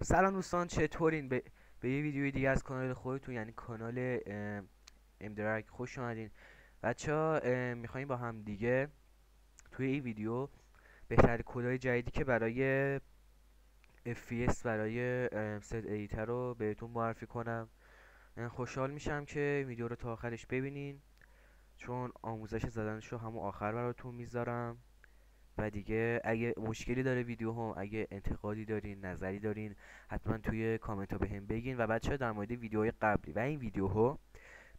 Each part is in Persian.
سلام دوستان، چطورین؟ به یه ویدیوی دیگه از کانال خودتون یعنی کانال امدرک خوش اومدین. بچه ها میخواییم با هم دیگه توی این ویدیو بهترین کدای جدیدی که برای FPS برای ست ادیتر رو بهتون معرفی کنم. خوشحال میشم که ویدیو رو تا آخرش ببینین، چون آموزش زدنش رو همون آخر براتون میذارم. و دیگه اگه مشکلی داره ویدیو هم، اگه انتقادی دارین، نظری دارین، حتما توی کامنت ها بهم بگین. و بچه در مورد ویدیوهای قبلی و این ویدیو ها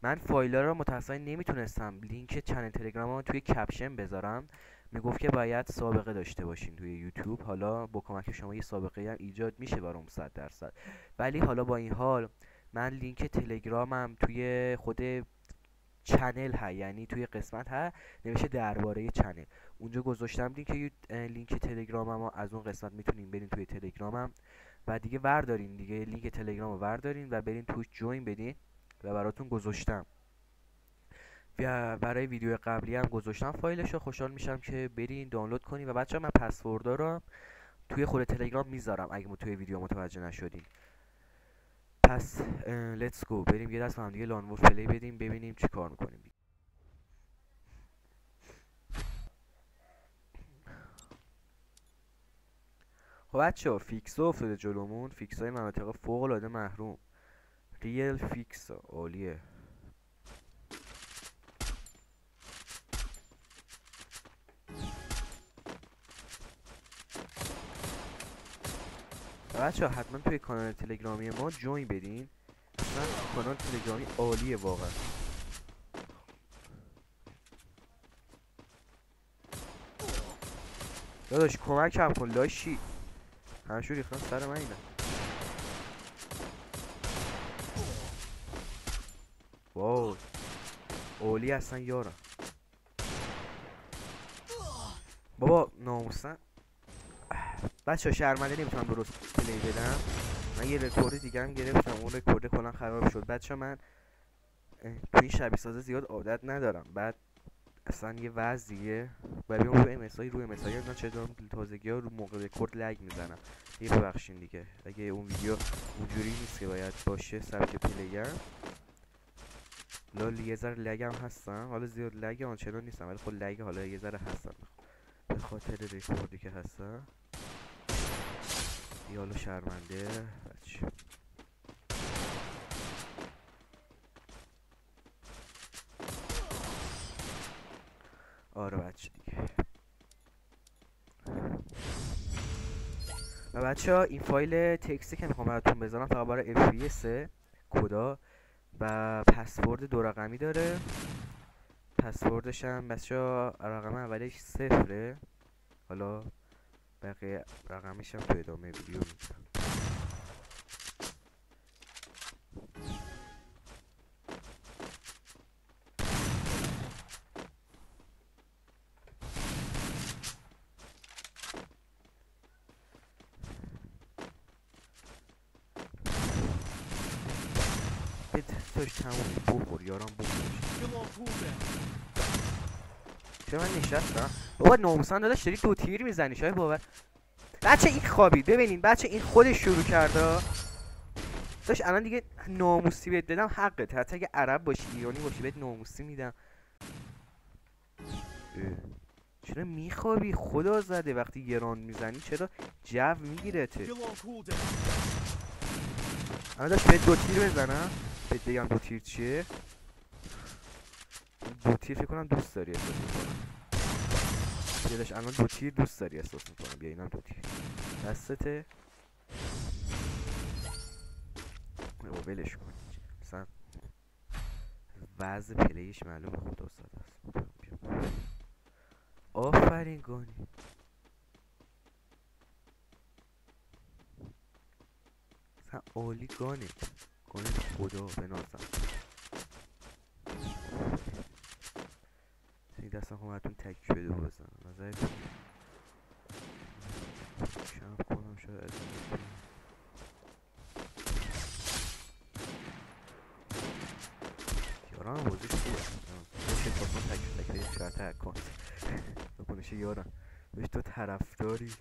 من فایل ها رو متاسفانه نمیتونستم لینک چنل تلگرام ها توی کپشن بذارم. میگفت که باید سابقه داشته باشین توی یوتیوب. حالا با کمک شما یه سابقه هم ایجاد میشه برام 100%. ولی حالا با این حال من لینک تلگرامم توی خود چنل ها، یعنی توی قسمت ها نوشته درباره چنل، اونجا گذاشتم لینک تلگرامم. از اون قسمت میتونین برین توی تلگرامم و دیگه وردارین، دیگه لینک تلگرام رو وردارین و برین توش جوین بدین و براتون گذاشتم. و برای ویدیو قبلی هم گذاشتم فایلش رو. خوشحال میشم که برین دانلود کنین. و بچه من پسورد رو توی خود تلگرام میذارم اگه توی ویدیو متوجه نشدین. پس لیتس گو، بریم یه دست با هم دیگه لان وولف پلی بدیم ببینیم چی کار میکنیم. خب بچه فیکس افتاده جلومون، فیکس های مناطق فوق العاده محروم، ریل فیکس عالیه. بچه حتما توی کانال تلگرامی ما جوین بدین، اصلا کانال تلگرامی عالیه واقعا. داداش کمکم کن لاشی، همشو ریختن سر من اینا. واو عالی اصلا یارم. بابا ناموسن بچه شرمنده نمیتونم درست پلی بدم. من یه رکورد دیگه هم گرفتم، اون رکورد کلا خراب شد. بچه من تو این شبیه سازه زیاد عادت ندارم، بعد اصلا یه وضعیه و بیام روی امسایی اینا چه دارم تازگی ها رو موقع رکورد لگ میزنم. یه ببخشین دیگه اگه اون ویدیو اونجوری نیست که باید باشه سبک پلیر. لال یه ذره لگ هم هستم، حالا زیاد لگ آنچنان نیستم ولی خب لگ حالا یه ذره هستم به خاطر رکوردی که هستم. یه حالا شرمنده بچه. آره بچه دیگه. و بچه ها این فایل تکستی که میخوام براتون بذارم فقط برای FPS کدا و پسورد 2 رقمی داره. پسوردش هم بچه ها رقم اولیش 0، حالا بقیه رقمش هم تو ادامه ویدیو میگم. به تستاش تمومی بخور یارم بخور. چه من نشستم بابا ناموسان داداش داری 2 تیر میزنی شاید باور. بچه این خوابید ببینین، بچه این خودش شروع کرده داش. الان دیگه ناموسی بهت بدم حقت، حتی اگه عرب باشی ایرانی باشی بهت ناموسی میدم. چرا میخوابی؟ خدا زده وقتی گران میزنی چرا جو میگیرته. الان داشت بهت 2 تیر بزنم بهت بگم 2 تیر چیه. 2 تیر فکر کنم دوست داری احساس میکنم. داداش الان 2 تیر دوست داری احساس میکنم. بیا اینم 2 تیر دستته. او ولش کن مثلا وضع پلیش معلومه خدا ساده است. آفرین گانی. مثلا عالی گانه خدا بنازم. این دستم خواهم براتون تک بده بزنم نظرتون کم کنم شاید از این یارم بازیش خوبه. بشه باسم تک بده شرط اکانت بکنش یارم بهش تو طرفداری.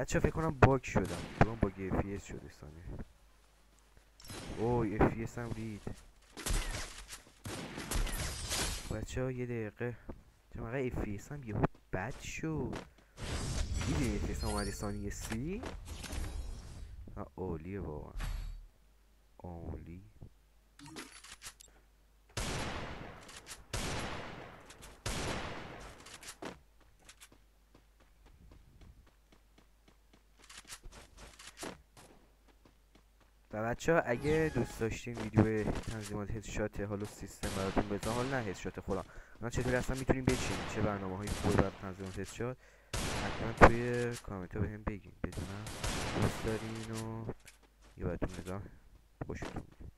بچه فکر کنم باگ شدم، دوم باگ FPS شده ثانیه. اوه FPS هم رید. بچه ها یه دقیقه، چون آقا FPS هم یهو بد شد. دیدی FPS هم اومده ثانیه 30. عالیه واقعا، عالی. و بچه ها اگه دوست داشتین ویدیو تنظیمات هدشات حالا سیستم براتون بذارم، حالا نه هدشات خودم، من چطوری اصلا میتونیم بچینیم، چه برنامه هایی خوبه برای تنظیمات هدشات، حتما توی کامنت ها بهم بگین، بدونم دوست دارین و یه براتون بذارم خوشتون میاد.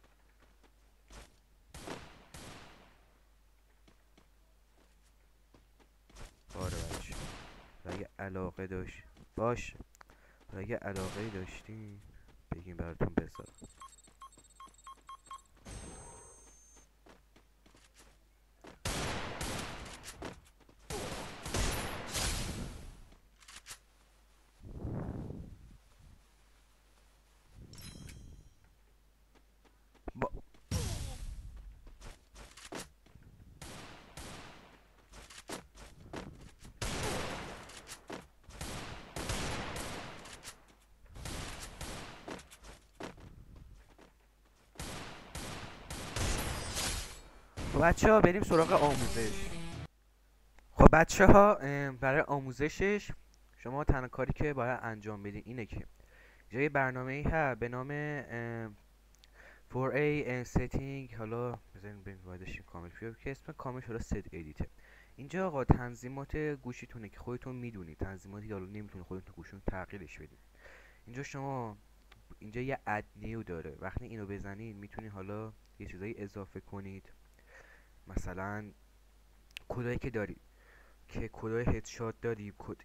آره بچه، اگه علاقه داشت باشه، اگه علاقه داشتین بگین براتون بذارم. با... بچه ها بریم سراغ آموزش. خب بچه ها برای آموزشش شما تنها کاری که باید انجام بدین اینه که جای برنامه ای هست به نام for a setting، حالا بزنین بریم واردش کامل شد که اسم کامل حالا set edit. اینجا آقا تنظیمات گوشیتونه که خودتون میدونید، تنظیماتی حالا نمیتونه خودتون گوشیتون تغییرش بدید. اینجا شما اینجا یه اد نیو داره، وقتی اینو بزنید میتونید حالا یه چیزایی اضافه کنید، مثلا کدایی که دارید که کدای هدشات داریم، کد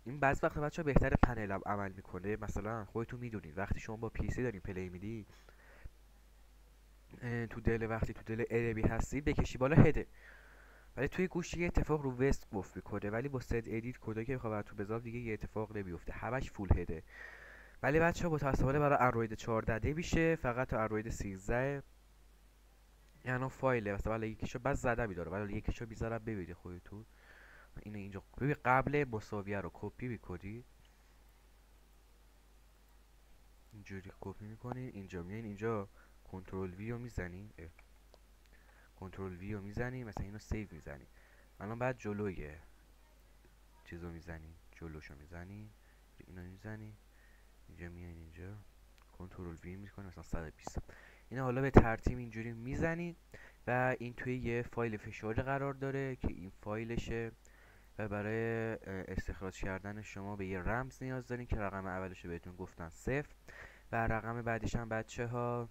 این بعض وقت بچه بهتر پنل هم عمل میکنه. مثلا خودتون میدونید وقتی شما با پی سی دارین پلی میدی وقتی تو دل اربی هستی بکشی بالا هده، ولی توی گوشی یه اتفاق رو وست گفت میکنه، ولی با ست ادیت کدایی که میخواد تو بذار دیگه یه اتفاق نمیفته، همش فول هده. ولی بچه متاسفانه برای اندروید 14 میشه، فقط تا اندروید 13 یعنی فایله مثلا، ولی یکیشو بس زده میداره، ولی یکیشو بیزارم ببینید خودتون. اینو اینجا ببین قبل مساویه رو کپی میکنی، اینجوری کپی میکنین، اینجا میایین اینجا کنترل وی رو میزنین، کنترل وی رو میزنین مثلا اینو سیو میزنین. الان بعد جلوی چیزو میزنین، جلوشو میزنین، اینو میزنین، اینجا میایین اینجا کنترل وی میکنین مثلا 120. اینا حالا به ترتیب اینجوری میزنین و این توی یه فایل فشرده قرار داره که این فایلشه و برای استخراج کردن شما به یه رمز نیاز دارین که رقم اولش رو بهتون گفتن 0 و رقم بعدش هم بچه ها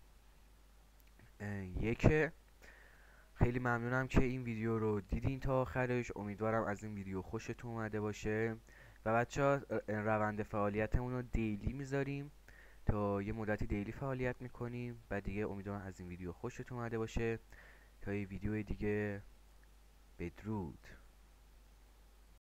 1. خیلی ممنونم که این ویدیو رو دیدین تا آخرش، امیدوارم از این ویدیو خوشتون اومده باشه و بچه ها روند فعالیتمون رو دیلی میذاریم، تا یه مدتی دیلی فعالیت میکنیم و دیگه امیدوارم از این ویدیو خوشتون اومده باشه. تا یه ویدیو دیگه، بدرود.